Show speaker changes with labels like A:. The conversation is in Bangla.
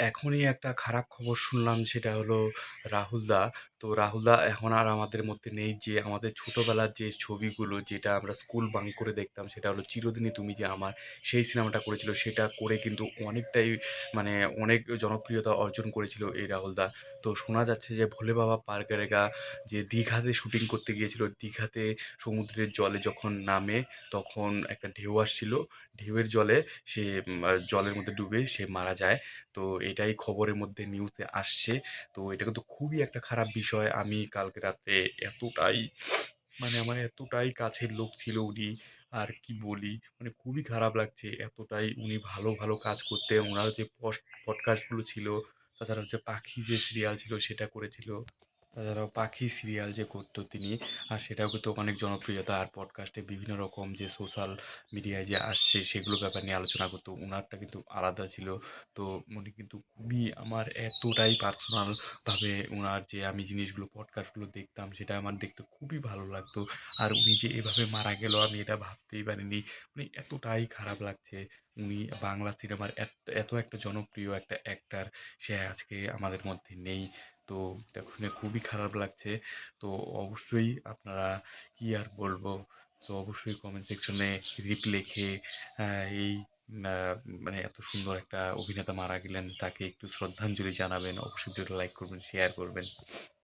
A: এখনই একটা খারাপ খবর শুনলাম সেটা হলো রাহুল দা। তো রাহুল দা এখন আর আমাদের মধ্যে নেই। যে আমাদের ছোটবেলার যে ছবিগুলো যেটা আমরা স্কুল বাঙ্ক করে দেখতাম সেটা হলো 'চিরদিনই তুমি যে আমার' সেই সিনেমাটা করেছিল। সেটা করে কিন্তু অনেকটাই মানে অনেক জনপ্রিয়তা অর্জন করেছিল এই রাহুল দা। তো শোনা যাচ্ছে যে 'ভোলে বাবা পার করেগা' যে দীঘাতে শুটিং করতে গিয়েছিল। দীঘাতে সমুদ্রের জলে যখন নামে তখন একটা ঢেউ আসছিল। ঢেউয়ের জলে সে জলের মধ্যে ডুবে সে মারা যায়। তো এটাই খবরের মধ্যে নিউজে আসছে। তো এটা কিন্তু খুবই একটা খারাপ বিষয়। আমি কালকে রাত্রে এতটাই মানে আমার এতটাই কাছের লোক ছিল উনি, আর কি বলি? মানে খুবই খারাপ লাগছে। এতটাই উনি ভালো, ভালো কাজ করতেন। উনার যে পডকাস্টগুলো ছিল, তাছাড়া হচ্ছে পাখি যে সিরিয়াল ছিল সেটা করেছিল। তাছাড়াও পাখি সিরিয়াল যে করতো তিনি, আর সেটাও কিন্তু অনেক জনপ্রিয়তা। আর পডকাস্টে বিভিন্ন রকম যে সোশ্যাল মিডিয়ায় যে আসছে সেগুলো ব্যাপার নিয়ে আলোচনা করতো। উনারটা কিন্তু আলাদা ছিল। তো উনি কিন্তু খুবই আমার এতটাই পার্সোনাল ভাবে উনার যে আমি জিনিসগুলো পডকাস্টগুলো দেখতাম সেটা আমার দেখতে খুবই ভালো লাগতো। আর উনি যে এভাবে মারা গেল আমি এটা ভাবতেই পারিনি। মানে এতটাই খারাপ লাগছে। উনি বাংলা সিনেমার এত একটা জনপ্রিয় একটা অ্যাক্টর, সে আজকে আমাদের মধ্যে নেই। তো এটা শুনে খুবই খারাপ লাগছে। তো অবশ্যই আপনারা কি আর বলবো? তো অবশ্যই কমেন্ট সেকশনে রিপ লিখে এই আ মানে এত সুন্দর একটা অভিনেতা মারা গেলেন তাকে একটু শ্রদ্ধাঞ্জলি জানাবেন। অবশ্যই ভিডিওটা লাইক করবেন, শেয়ার করবেন।